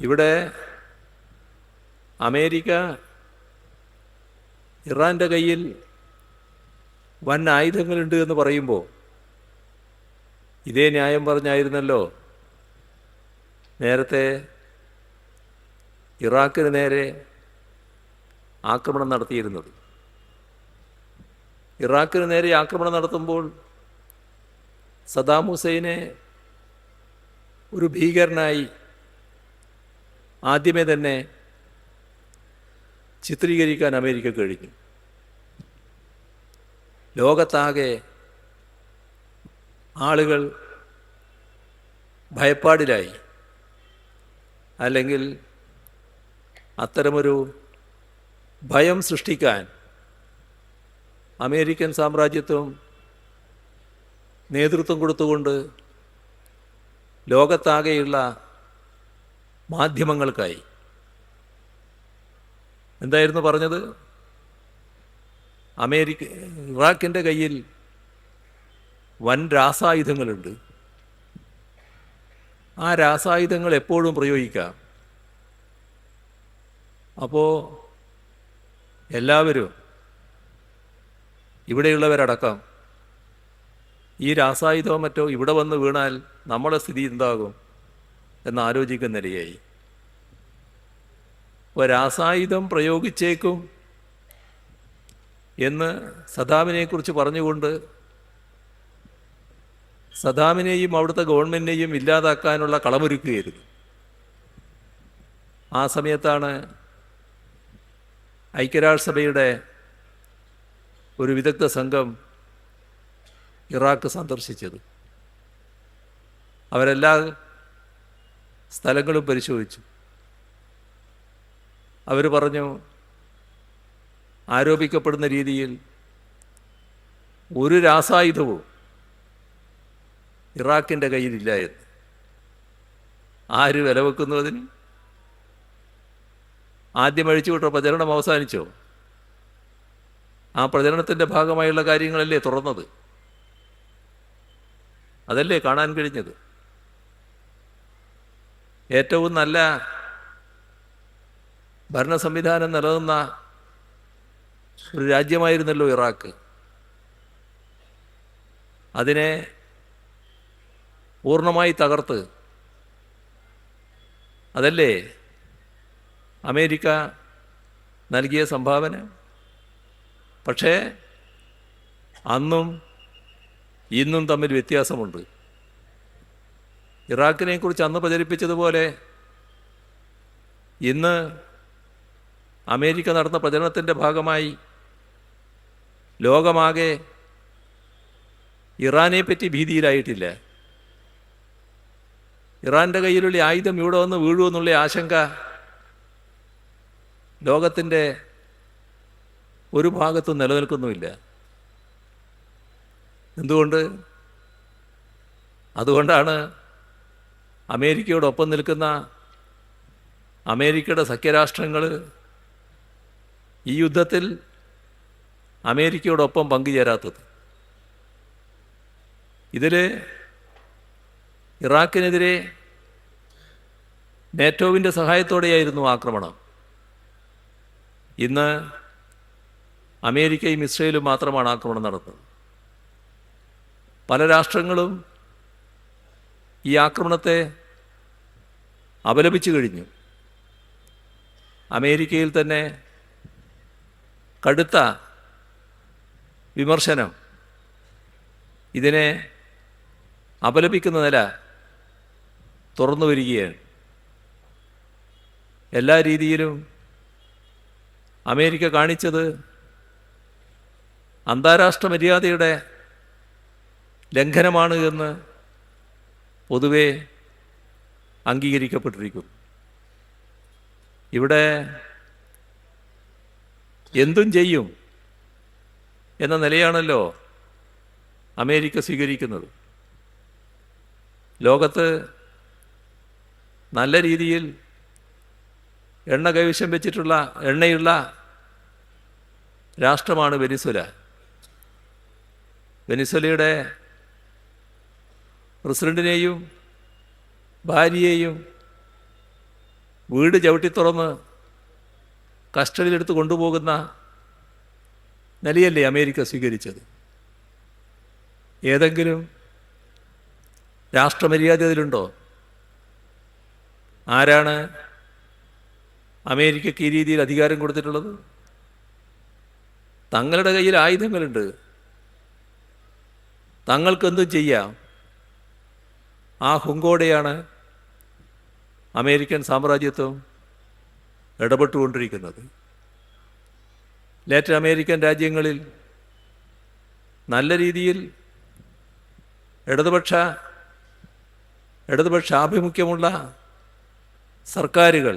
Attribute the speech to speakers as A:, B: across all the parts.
A: ഇവിടെ അമേരിക്ക ഇറാൻ്റെ കയ്യിൽ വൻ ആയുധങ്ങളുണ്ട് എന്ന് പറയുമ്പോൾ ഇതേ ന്യായം പറഞ്ഞായിരുന്നല്ലോ നേരത്തെ ഇറാഖിന് നേരെ ആക്രമണം നടത്തിയിരുന്നത്. ഇറാഖിന് നേരെ ആക്രമണം നടത്തുമ്പോൾ സദ്ദാം ഹുസൈനെ ഒരു ഭീകരനായി ആദ്യമേ തന്നെ ചിത്രീകരിക്കാൻ അമേരിക്ക കഴിഞ്ഞു. ലോകത്താകെ ആളുകൾ ഭയപ്പാടിലായി. അല്ലെങ്കിൽ അത്തരമൊരു ഭയം സൃഷ്ടിക്കാൻ അമേരിക്കൻ സാമ്രാജ്യത്വം നേതൃത്വം കൊടുത്തുകൊണ്ട് ലോകത്താകെയുള്ള മാധ്യമങ്ങൾക്കായി. എന്തായിരുന്നു പറഞ്ഞത്? ഇറാഖിൻ്റെ കയ്യിൽ വൻ രാസായുധങ്ങളുണ്ട്, ആ രാസായുധങ്ങൾ എപ്പോഴും പ്രയോഗിക്കാം. അപ്പോൾ എല്ലാവരും, ഇവിടെയുള്ളവരടക്കം, ഈ രാസായുധമോ മറ്റോ ഇവിടെ വന്ന് വീണാൽ നമ്മളെ സ്ഥിതി എന്താകും എന്നാലോചിക്കുന്നിടയായി. അപ്പോൾ രാസായുധം പ്രയോഗിച്ചേക്കും എന്ന് സദ്ദാമിനെക്കുറിച്ച് പറഞ്ഞുകൊണ്ട് സദ്ദാമിനെയും അവിടുത്തെ ഗവൺമെൻറ്റിനെയും ഇല്ലാതാക്കാനുള്ള കളമൊരുക്കുകയായിരുന്നു. ആ സമയത്താണ് ഐക്യരാഷ്ട്രസഭയുടെ ഒരു വിദഗ്ധ സംഘം ഇറാഖ് സന്ദർശിച്ചത്. അവരെല്ലാ സ്ഥലങ്ങളും പരിശോധിച്ചു. അവർ പറഞ്ഞു, ആരോപിക്കപ്പെടുന്ന രീതിയിൽ ഒരു രാസായുധവും ഇറാഖിൻ്റെ കയ്യിലില്ല എന്ന്. ആര് വില വെക്കുന്നു അതിന്? ആദ്യം അഴിച്ചുവിട്ട പ്രചരണം അവസാനിച്ചോ? ആ പ്രചരണത്തിൻ്റെ ഭാഗമായുള്ള കാര്യങ്ങളല്ലേ തുറന്നത്? അതല്ലേ കാണാൻ കഴിഞ്ഞത്? ഏറ്റവും നല്ല ഭരണ സംവിധാനം നിലനിന്ന ഒരു രാജ്യമായിരുന്നല്ലോ ഇറാഖ്. അതിനെ പൂർണ്ണമായി തകർത്ത് അതല്ലേ അമേരിക്ക നൽകിയ സംഭാവന. പക്ഷേ അന്നും ഇന്നും തമ്മിൽ വ്യത്യാസമുണ്ട്. ഇറാഖിനെക്കുറിച്ച് അന്ന് പ്രചരിപ്പിച്ചതുപോലെ ഇന്ന് അമേരിക്ക നടന്ന പ്രചരണത്തിൻ്റെ ഭാഗമായി ലോകമാകെ ഇറാനെപ്പറ്റി ഭീതിയിലായിട്ടില്ല. ഇറാൻ്റെ കയ്യിലുള്ള ആയുധം ഇവിടെ വന്ന് വീഴുമെന്നുള്ള ആശങ്ക ലോകത്തിൻ്റെ ഒരു ഭാഗത്തും നിലനിൽക്കുന്നുമില്ല. എന്തുകൊണ്ട്? അതുകൊണ്ടാണ് അമേരിക്കയോടൊപ്പം നിൽക്കുന്ന അമേരിക്കയുടെ സഖ്യരാഷ്ട്രങ്ങൾ ഈ യുദ്ധത്തിൽ അമേരിക്കയോടൊപ്പം പങ്കുചേരാത്തത്. ഇതിൽ ഇറാഖിനെതിരെ നാറ്റോവിൻ്റെ സഹായത്തോടെയായിരുന്നു ആക്രമണം. ഇന്ന് അമേരിക്കയും ഇസ്രയേലും മാത്രമാണ് ആക്രമണം നടത്തുന്നത്. പല രാഷ്ട്രങ്ങളും ഈ ആക്രമണത്തെ അപലപിച്ചു കഴിഞ്ഞു. അമേരിക്കയിൽ തന്നെ കടുത്ത വിമർശനം ഇതിനെ അപലപിക്കുന്ന നില തുറന്നു വരികയാണ്. എല്ലാ രീതിയിലും അമേരിക്ക കാണിച്ചത് അന്താരാഷ്ട്ര മര്യാദയുടെ ലംഘനമാണ് എന്ന് പൊതുവെ അംഗീകരിക്കപ്പെട്ടിരിക്കുന്നു. ഇവിടെ എന്തും ചെയ്യും എന്ന നിലയാണല്ലോ അമേരിക്ക സ്വീകരിക്കുന്നത്. ലോകത്ത് നല്ല രീതിയിൽ എണ്ണ കൈവശം വെച്ചിട്ടുള്ള എണ്ണയുള്ള രാഷ്ട്രമാണ് വെനിസ്വേല. വെനിസ്വേലയുടെ പ്രസിഡന്റിനെയും ഭാര്യയെയും വീട് ചവിട്ടി തുറന്ന് കസ്റ്റഡിയിലെടുത്ത് കൊണ്ടുപോകുന്ന നിലയല്ലേ അമേരിക്ക സ്വീകരിച്ചത്? ഏതെങ്കിലും രാഷ്ട്രമര്യാദ അതിലുണ്ടോ? ആരാണ് അമേരിക്കയ്ക്ക് ഈ രീതിയിൽ അധികാരം കൊടുത്തിട്ടുള്ളത്? തങ്ങളുടെ കയ്യിൽ ആയുധങ്ങളുണ്ട്, തങ്ങൾക്കെന്തും ചെയ്യാം. ആ ഹുങ്കോടെയാണ് അമേരിക്കൻ സാമ്രാജ്യത്വം ഇടപെട്ടുകൊണ്ടിരിക്കുന്നത്. ലാറ്റിൻ അമേരിക്കൻ രാജ്യങ്ങളിൽ നല്ല രീതിയിൽ ഇടതുപക്ഷാഭിമുഖ്യമുള്ള സർക്കാരുകൾ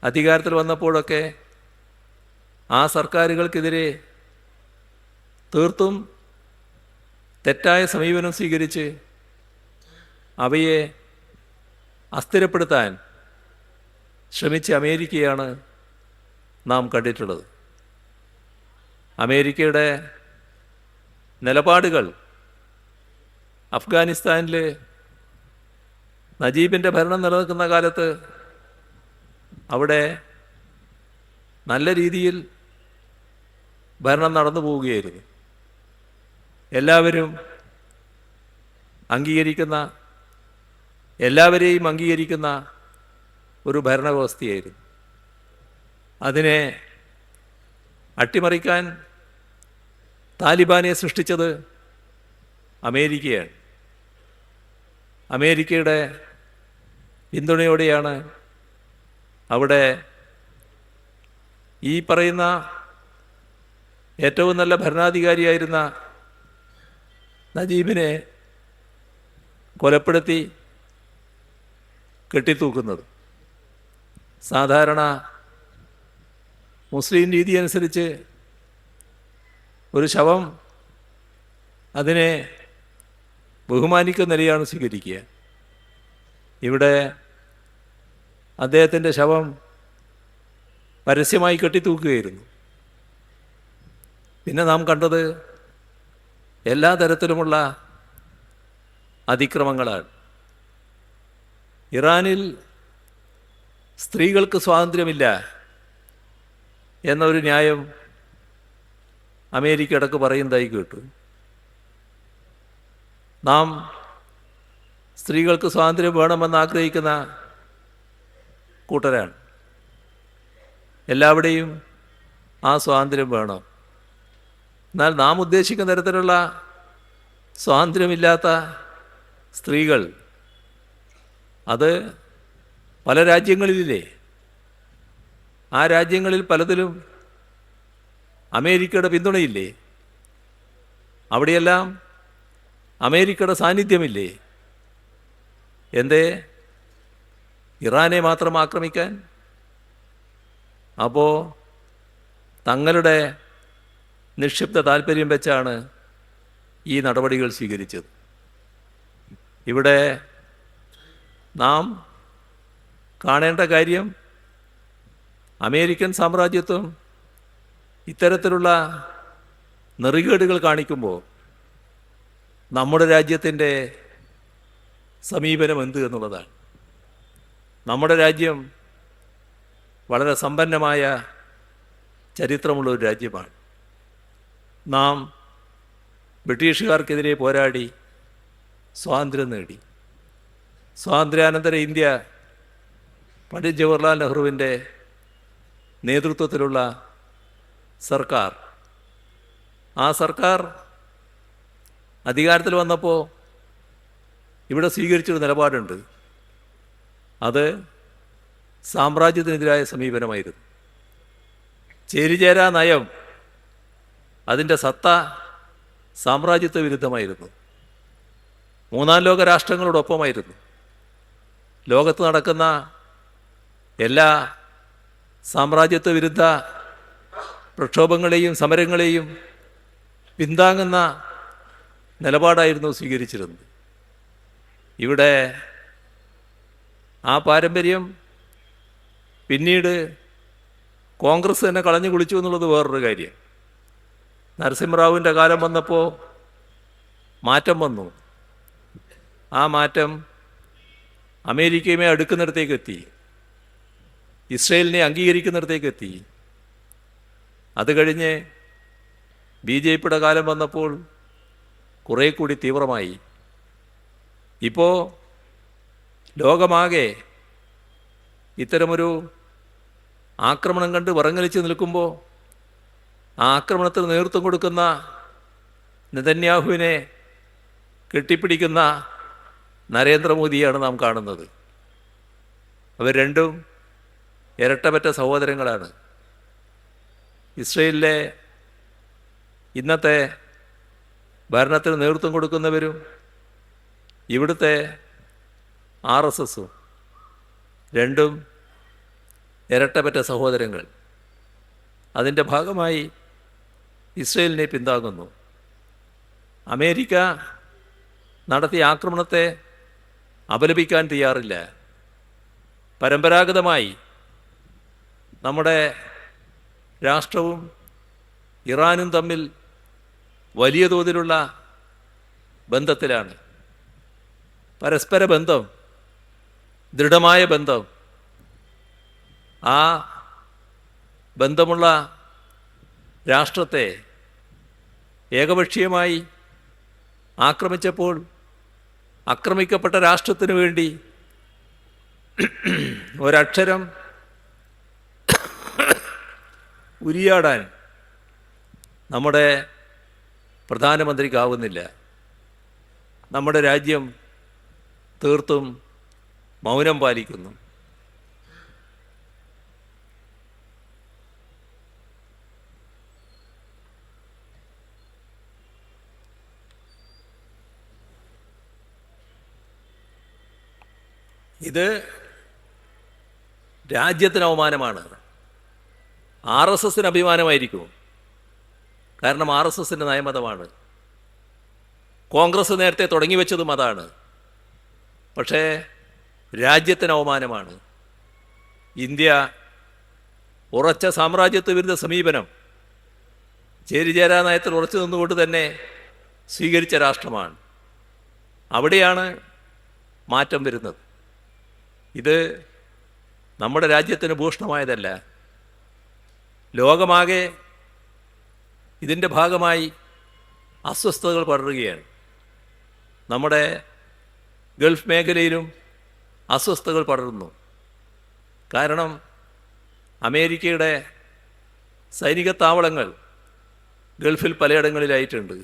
A: അധികാരത്തിൽ വന്നപ്പോഴൊക്കെ ആ സർക്കാരുകൾക്കെതിരെ തീർത്തും തെറ്റായ സമീപനം സ്വീകരിച്ച് അവയെ അസ്ഥിരപ്പെടുത്താൻ ശ്രമിച്ച അമേരിക്കയാണ് നാം കണ്ടിട്ടുള്ളത്. അമേരിക്കയുടെ നിലപാടുകൾ അഫ്ഗാനിസ്ഥാനിൽ നജീബിൻ്റെ ഭരണം നിലനിൽക്കുന്ന കാലത്ത് അവിടെ നല്ല രീതിയിൽ ഭരണം നടന്നു പോവുകയായിരുന്നു. എല്ലാവരെയും അംഗീകരിക്കുന്ന ഒരു ഭരണവ്യവസ്ഥയായിരുന്നു. അതിനെ അട്ടിമറിക്കാൻ താലിബാനെ സൃഷ്ടിച്ചത് അമേരിക്കയാണ്. അമേരിക്കയുടെ പിന്തുണയോടെയാണ് അവിടെ ഈ പറയുന്ന ഏറ്റവും നല്ല ഭരണാധികാരിയായിരുന്ന നജീബിനെ കൊലപ്പെടുത്തി കെട്ടിത്തൂക്കുന്നത്. സാധാരണ മുസ്ലിം രീതി അനുസരിച്ച് ഒരു ശവം അതിനെ ബഹുമാനിക്കുന്ന നിലയാണ് സ്വീകരിക്കുക. ഇവിടെ അദ്ദേഹത്തിൻ്റെ ശവം പരസ്യമായി കെട്ടിത്തൂക്കുകയായിരുന്നു. പിന്നെ നാം കണ്ടത് എല്ലാ തരത്തിലുമുള്ള അതിക്രമങ്ങളാണ്. ഇറാനിൽ സ്ത്രീകൾക്ക് സ്വാതന്ത്ര്യമില്ല എന്നൊരു ന്യായം അമേരിക്ക ഇടക്ക് പറയുന്നതായി കേട്ടു. നാം സ്ത്രീകൾക്ക് സ്വാതന്ത്ര്യം വേണമെന്ന് ആഗ്രഹിക്കുന്ന കൂട്ടരാണ്. എല്ലാവിടെയും ആ സ്വാതന്ത്ര്യം വേണം. എന്നാൽ നാം ഉദ്ദേശിക്കുന്ന തരത്തിലുള്ള സ്വാതന്ത്ര്യമില്ലാത്ത സ്ത്രീകൾ അത് പല രാജ്യങ്ങളിലില്ലേ? ആ രാജ്യങ്ങളിൽ പലതിലും അമേരിക്കയുടെ പിന്തുണയില്ലേ? അവിടെയെല്ലാം അമേരിക്കയുടെ സാന്നിധ്യമില്ലേ? എന്തേ ഇറാനെ മാത്രം ആക്രമിക്കാൻ? അപ്പോൾ തങ്ങളുടെ നിക്ഷിപ്ത താല്പര്യം വെച്ചാണ് ഈ നടപടികൾ സ്വീകരിച്ചത്. ഇവിടെ നാം കാണേണ്ട കാര്യം, അമേരിക്കൻ സാമ്രാജ്യത്വം ഇത്തരത്തിലുള്ള നെറികേടുകൾ കാണിക്കുമ്പോൾ നമ്മുടെ രാജ്യത്തിൻ്റെ സമീപനം എന്ത് എന്നുള്ളതാണ്. നമ്മുടെ രാജ്യം വളരെ സമ്പന്നമായ ചരിത്രമുള്ള ഒരു രാജ്യമാണ്. നാം ബ്രിട്ടീഷുകാർക്കെതിരെ പോരാടി സ്വാതന്ത്ര്യം നേടി. സ്വാതന്ത്ര്യാനന്തര ഇന്ത്യ പണ്ഡിറ്റ് ജവഹർലാൽ നെഹ്റുവിൻ്റെ നേതൃത്വത്തിലുള്ള സർക്കാർ, ആ സർക്കാർ അധികാരത്തിൽ വന്നപ്പോൾ ഇവിടെ സ്വീകരിച്ചൊരു നിലപാടുണ്ട്. അത് സാമ്രാജ്യത്തിനെതിരായ സമീപനമായിരുന്നു. ചേരിചേരാ നയം, അതിൻ്റെ സത്ത സാമ്രാജ്യത്വ വിരുദ്ധമായിരുന്നു. മൂന്നാം ലോക രാഷ്ട്രങ്ങളോടൊപ്പമായിരുന്നു. ലോകത്ത് നടക്കുന്ന എല്ലാ സാമ്രാജ്യത്വ വിരുദ്ധ പ്രക്ഷോഭങ്ങളെയും സമരങ്ങളെയും പിന്താങ്ങുന്ന നിലപാടായിരുന്നു സ്വീകരിച്ചിരുന്നത്. ഇവിടെ ആ പാരമ്പര്യം പിന്നീട് കോൺഗ്രസ് തന്നെ കളഞ്ഞു കുളിച്ചു എന്നുള്ളത് വേറൊരു കാര്യം. നരസിംഹറാവുവിൻ്റെ കാലം വന്നപ്പോൾ മാറ്റം വന്നു. ആ മാറ്റം അമേരിക്കയുമായി അടുക്കുന്നിടത്തേക്ക് എത്തി. ഇസ്രയേലിനെ അംഗീകരിക്കുന്നിടത്തേക്ക് എത്തി. അത് കഴിഞ്ഞ് BJPയുടെ കാലം വന്നപ്പോൾ കുറേ കൂടി തീവ്രമായി. ഇപ്പോൾ ലോകമാകെ ഇത്തരമൊരു ആക്രമണം കണ്ട് വിറങ്ങലിച്ച് നിൽക്കുമ്പോൾ ആ ആക്രമണത്തിന് നേതൃത്വം കൊടുക്കുന്ന നെതന്യാഹുവിനെ കെട്ടിപ്പിടിക്കുന്ന നരേന്ദ്രമോദിയാണ് നാം കാണുന്നത്. അവർ രണ്ടും ഇരട്ടപ്പറ്റ സഹോദരങ്ങളാണ്. ഇസ്രയേലിലെ ഇന്നത്തെ ഭരണത്തിന് നേതൃത്വം കൊടുക്കുന്നവരും ഇവിടുത്തെ RSSഉം രണ്ടും ഇരട്ടപ്പറ്റ സഹോദരങ്ങൾ. അതിൻ്റെ ഭാഗമായി ഇസ്രയേലിനെ പിന്താങ്ങുന്നു. അമേരിക്ക നടത്തിയ ആക്രമണത്തെ അപലപിക്കാൻ തയ്യാറില്ല. പരമ്പരാഗതമായി നമ്മുടെ രാഷ്ട്രവും ഇറാനും തമ്മിൽ വലിയ തോതിലുള്ള ബന്ധത്തിലാണ്. പരസ്പര ബന്ധം, ദൃഢമായ ബന്ധം. ആ ബന്ധമുള്ള രാഷ്ട്രത്തെ ഏകപക്ഷീയമായി ആക്രമിച്ചപ്പോൾ ആക്രമിക്കപ്പെട്ട രാഷ്ട്രത്തിനു വേണ്ടി ഒരക്ഷരം ഉരിയാടാൻ നമ്മുടെ പ്രധാനമന്ത്രിക്കാവുന്നില്ല. നമ്മുടെ രാജ്യം തീർത്തും മൗനം പാലിക്കുന്നു. ഇത് രാജ്യത്തിന് അവമാനമാണ്. RSSന് അഭിമാനമായിരിക്കും. കാരണം RSSൻ്റെ നയമതമാണ്. കോൺഗ്രസ് നേരത്തെ തുടങ്ങി വെച്ചതും അതാണ്. പക്ഷേ രാജ്യത്തിന് അവമാനമാണ്. ഇന്ത്യ ഉറച്ച സാമ്രാജ്യത്വ വിരുദ്ധ സമീപനം ചേരിചേരാ നയത്തിൽ ഉറച്ചു നിന്നുകൊണ്ട് തന്നെ സ്വീകരിച്ച രാഷ്ട്രമാണ്. അവിടെയാണ് മാറ്റം വരുന്നത്. ഇത് നമ്മുടെ രാജ്യത്തിന് ഭൂഷണമായതല്ല. ലോകമാകെ ഇതിൻ്റെ ഭാഗമായി അസ്വസ്ഥതകൾ പടരുകയാണ്. നമ്മുടെ ഗൾഫ് മേഖലയിലും അസ്വസ്ഥതകൾ പടരുന്നു. കാരണം അമേരിക്കയുടെ സൈനിക താവളങ്ങൾ ഗൾഫിൽ പലയിടങ്ങളിലായിട്ടുണ്ട്.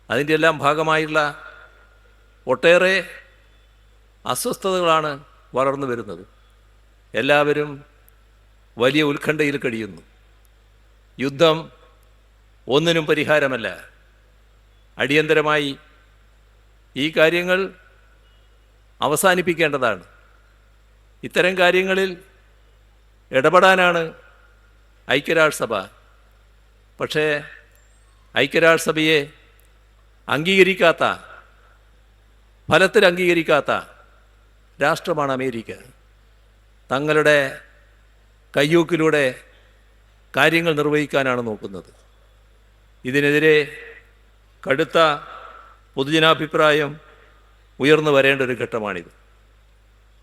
A: അതിൻ്റെ എല്ലാം ഭാഗമായുള്ള ഒട്ടേറെ അസ്വസ്ഥതകളാണ് വളർന്നു വരുന്നത്. എല്ലാവരും വലിയ ഉത്കണ്ഠയിൽ കഴിയുന്നു. യുദ്ധം ഒന്നിനും പരിഹാരമല്ല. അടിയന്തരമായി ഈ കാര്യങ്ങൾ അവസാനിപ്പിക്കേണ്ടതാണ്. ഇത്തരം കാര്യങ്ങളിൽ ഇടപെടാനാണ് ഐക്യരാഷ്ട്രസഭ. പക്ഷേ ഐക്യരാഷ്ട്രസഭയെ അംഗീകരിക്കാത്ത, ഫലത്തിൽ അംഗീകരിക്കാത്ത രാഷ്ട്രമാണ് അമേരിക്ക. തങ്ങളുടെ കയ്യൂക്കിലൂടെ കാര്യങ്ങൾ നിർവഹിക്കാനാണ് നോക്കുന്നത്. ഇതിനെതിരെ കടുത്ത പൊതുജനാഭിപ്രായം ഉയർന്നു വരേണ്ട ഒരു ഘട്ടമാണിത്.